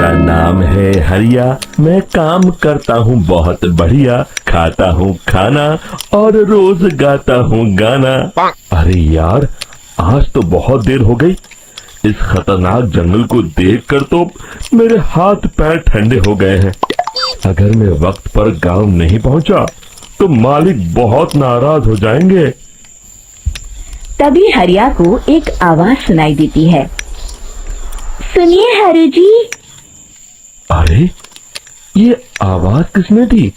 मेरा नाम है हरिया, मैं काम करता हूँ बहुत बढ़िया, खाता हूँ खाना और रोज गाता हूँ गाना। अरे यार, आज तो बहुत देर हो गई। इस खतरनाक जंगल को देखकर तो मेरे हाथ पैर ठंडे हो गए हैं। अगर मैं वक्त पर गांव नहीं पहुंचा तो मालिक बहुत नाराज हो जाएंगे। तभी हरिया को एक आवाज सुनाई देती है। सुनिए हरु जी। अरे, ये आवाज किसने दी?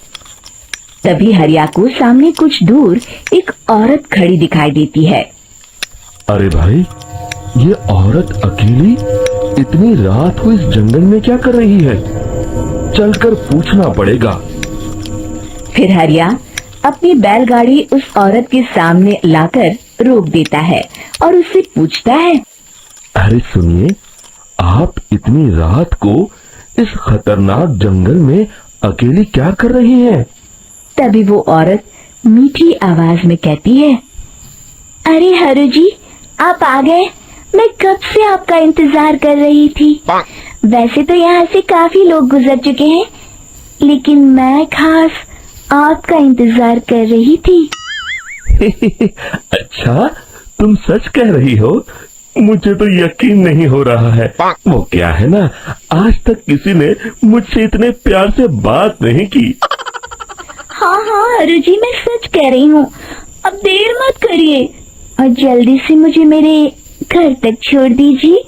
तभी हरिया को सामने कुछ दूर एक औरत खड़ी दिखाई देती है। अरे भाई, ये औरत अकेली इतनी रात को इस जंगल में क्या कर रही है? चलकर पूछना पड़ेगा। फिर हरिया अपनी बैलगाड़ी उस औरत के सामने लाकर रोक देता है और उससे पूछता है। अरे सुनिए, आप इतनी रात को इस खतरनाक जंगल में अकेली क्या कर रही हैं? तभी वो औरत मीठी आवाज में कहती है। अरे हरु जी, आप आ गए। मैं कब से आपका इंतजार कर रही थी। वैसे तो यहाँ से काफी लोग गुजर चुके हैं, लेकिन मैं खास आपका इंतजार कर रही थी। अच्छा, तुम सच कह रही हो? मुझे तो यकीन नहीं हो रहा है। वो क्या है ना, आज तक किसी ने मुझसे इतने प्यार से बात नहीं की। हाँ हाँ हरु जी, मैं सच कह रही हूँ। अब देर मत करिए और जल्दी से मुझे मेरे घर तक छोड़ दीजिए।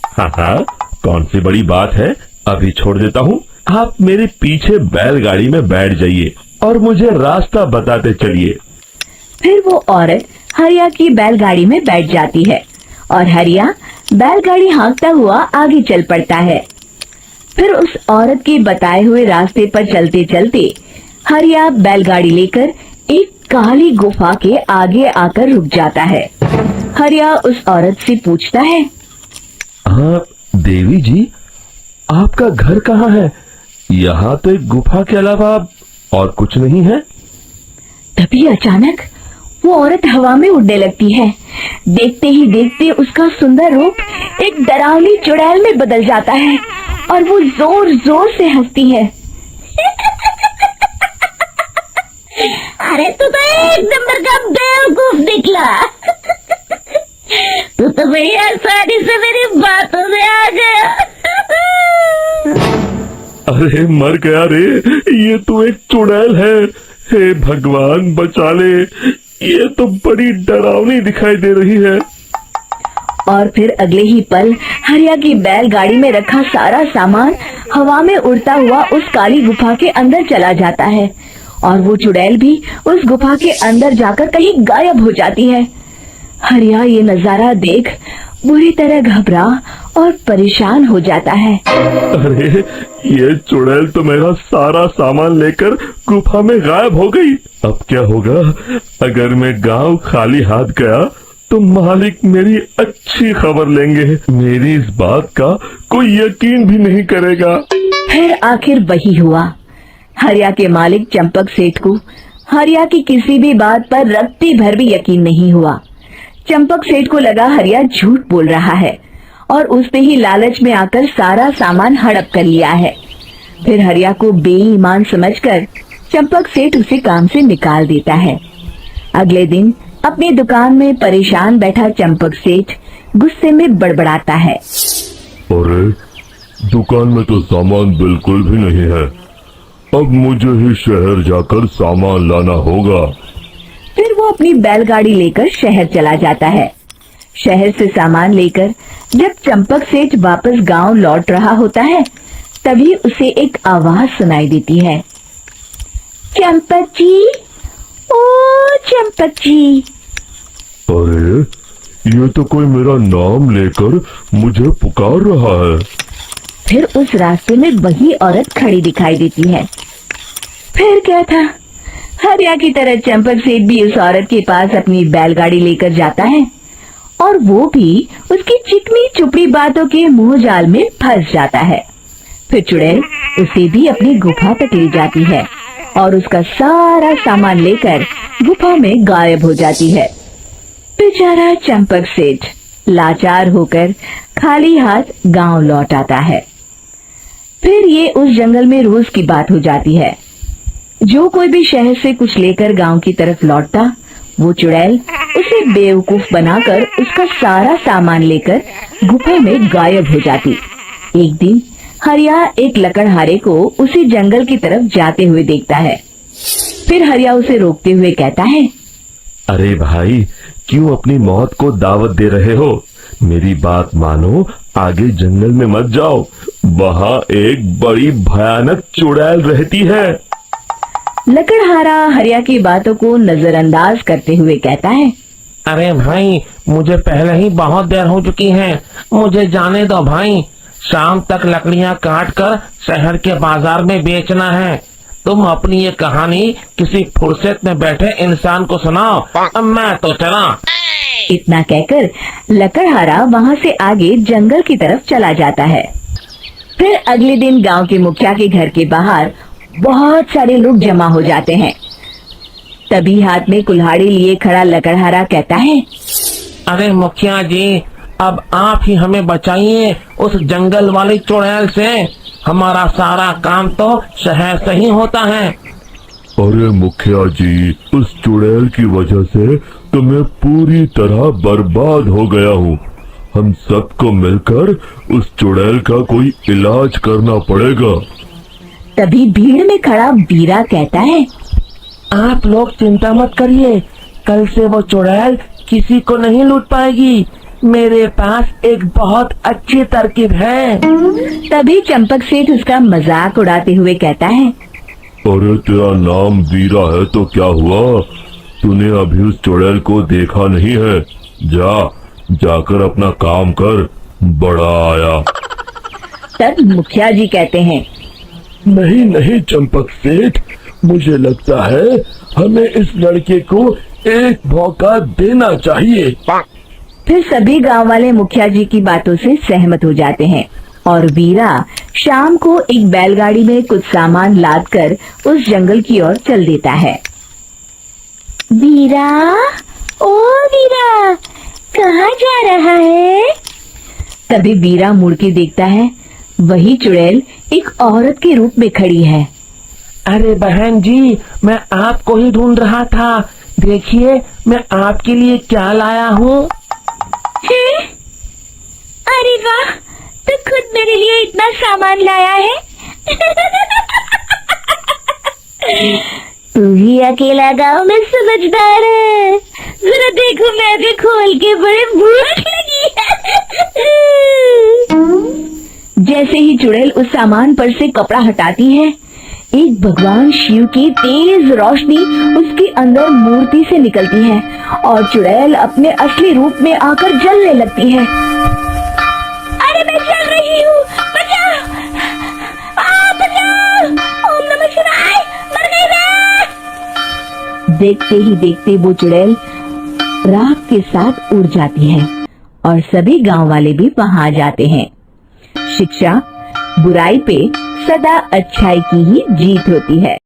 हाँ हाँ, कौन सी बड़ी बात है, अभी छोड़ देता हूँ। आप मेरे पीछे बैलगाड़ी में बैठ जाइए और मुझे रास्ता बताते चलिए। फिर वो औरत हरिया की बैलगाड़ी में बैठ जाती है और हरिया बैलगाड़ी हाँकता हुआ आगे चल पड़ता है। फिर उस औरत के बताए हुए रास्ते पर चलते चलते हरिया बैलगाड़ी लेकर एक काली गुफा के आगे आकर रुक जाता है। हरिया उस औरत से पूछता है। हाँ देवी जी, आपका घर कहाँ है? यहाँ तो एक गुफा के अलावा और कुछ नहीं है। तभी अचानक वो औरत हवा में उड़ने लगती है। देखते ही देखते उसका सुंदर रूप एक डरावनी चुड़ैल में बदल जाता है और वो जोर जोर से हंसती है। अरे तू तो एक नंबर का बेवकूफ निकला। तू तो भैया आसानी से मेरी बातों में आ गया। अरे मर गया रे, ये तो एक चुड़ैल है। हे भगवान बचा ले, ये तो बड़ी डरावनी दिखाई दे रही है। और फिर अगले ही पल हरिया की बैलगाड़ी में रखा सारा सामान हवा में उड़ता हुआ उस काली गुफा के अंदर चला जाता है और वो चुड़ैल भी उस गुफा के अंदर जाकर कहीं गायब हो जाती है। हरिया ये नजारा देख बुरी तरह घबरा और परेशान हो जाता है। अरे, ये चुड़ैल तो मेरा सारा सामान लेकर गुफा में गायब हो गई। अब क्या होगा? अगर मैं गांव खाली हाथ गया तो मालिक मेरी अच्छी खबर लेंगे। मेरी इस बात का कोई यकीन भी नहीं करेगा। फिर आखिर वही हुआ। हरिया के मालिक चंपक सेठ को हरिया की किसी भी बात पर रत्ती भर भी यकीन नहीं हुआ। चंपक सेठ को लगा हरिया झूठ बोल रहा है और उसने ही लालच में आकर सारा सामान हड़प कर लिया है। फिर हरिया को बेईमान समझकर चंपक सेठ उसे काम से निकाल देता है। अगले दिन अपनी दुकान में परेशान बैठा चंपक सेठ गुस्से में बड़बड़ाता है। अरे, दुकान में तो सामान बिल्कुल भी नहीं है। अब मुझे ही शहर जाकर सामान लाना होगा। फिर वो अपनी बैलगाड़ी लेकर शहर चला जाता है। शहर से सामान लेकर जब चंपक सेठ वापस गांव लौट रहा होता है, तभी उसे एक आवाज सुनाई देती है। चंपक जी, ओ चंपक जी। अरे, ये तो कोई मेरा नाम लेकर मुझे पुकार रहा है। फिर उस रास्ते में वही औरत खड़ी दिखाई देती है। फिर क्या था, हरिया की तरह चंपक सेठ भी उस औरत के पास अपनी बैलगाड़ी लेकर जाता है और वो भी उसकी चिकनी चुपड़ी बातों के मुंह जाल में फंस जाता है। फिर चुड़ैल उसे भी अपनी गुफा तक ले जाती है और उसका सारा सामान लेकर गुफा में गायब हो जाती है। बेचारा चंपक सेठ लाचार होकर खाली हाथ गांव लौट आता है। फिर ये उस जंगल में रोज की बात हो जाती है। जो कोई भी शहर से कुछ लेकर गांव की तरफ लौटता, वो चुड़ैल उसे बेवकूफ बनाकर उसका सारा सामान लेकर गुफा में गायब हो जाती। एक दिन हरिया एक लकड़हारे को उसी जंगल की तरफ जाते हुए देखता है। फिर हरिया उसे रोकते हुए कहता है, अरे भाई, क्यों अपनी मौत को दावत दे रहे हो? मेरी बात मानो, आगे जंगल में मत जाओ, वहाँ एक बड़ी भयानक चुड़ैल रहती है। लकड़हारा हरिया की बातों को नजरअंदाज करते हुए कहता है, अरे भाई, मुझे पहले ही बहुत देर हो चुकी है, मुझे जाने दो भाई। शाम तक लकड़ियाँ काट कर शहर के बाजार में बेचना है। तुम अपनी ये कहानी किसी फुर्सत में बैठे इंसान को सुनाओ, अब मैं तो चला। इतना कहकर लकड़हारा वहाँ से आगे जंगल की तरफ चला जाता है। फिर अगले दिन गांव के मुखिया के घर के बाहर बहुत सारे लोग जमा हो जाते हैं। तभी हाथ में कुल्हाड़ी लिए खड़ा लकड़हारा कहता है, अरे मुखिया जी, अब आप ही हमें बचाइए उस जंगल वाली चुड़ैल से। हमारा सारा काम तो शहर से ही होता है। अरे मुखिया जी, उस चुड़ैल की वजह से तो मैं पूरी तरह बर्बाद हो गया हूँ। हम सबको मिलकर उस चुड़ैल का कोई इलाज करना पड़ेगा। तभी भीड़ में खड़ा बीरा कहता है, आप लोग चिंता मत करिए, कल से वो चुड़ैल किसी को नहीं लूट पाएगी। मेरे पास एक बहुत अच्छी तरकीब है। तभी चंपक सेठ उसका मजाक उड़ाते हुए कहता है, अरे तेरा नाम वीरा है तो क्या हुआ? तूने अभी उस चुड़ैल को देखा नहीं है? जाकर अपना काम कर, बड़ा आया। तब मुखिया जी कहते हैं, नहीं नहीं चंपक सेठ, मुझे लगता है हमें इस लड़के को एक मौका देना चाहिए। फिर सभी गांव वाले मुखिया जी की बातों से सहमत हो जाते हैं और वीरा शाम को एक बैलगाड़ी में कुछ सामान लादकर उस जंगल की ओर चल देता है। वीरा, ओ वीरा, कहाँ जा रहा है? तभी वीरा मुड़ के देखता है, वही चुड़ैल एक औरत के रूप में खड़ी है। अरे बहन जी, मैं आपको ही ढूंढ रहा था। देखिए, मैं आपके लिए क्या लाया हूँ। अरे वाह, तू खुद मेरे लिए इतना सामान लाया है। तू ही अकेला गांव में समझदार है। जरा देखो, मैं भी खोल के बड़े भूख लगी है। जैसे ही चुड़ैल उस सामान पर से कपड़ा हटाती है, एक भगवान शिव की तेज रोशनी उसके अंदर मूर्ति से निकलती है और चुड़ैल अपने असली रूप में आकर जलने लगती है। अरे मैं जल रही हूँ, बचाओ! बचाओ! ओम नमः शिवाय, मर गई मैं! देखते ही देखते वो चुड़ैल राख के साथ उड़ जाती है और सभी गांव वाले भी वहां आ जाते हैं। शिक्षा बुराई पे सदा अच्छाई की ही जीत होती है।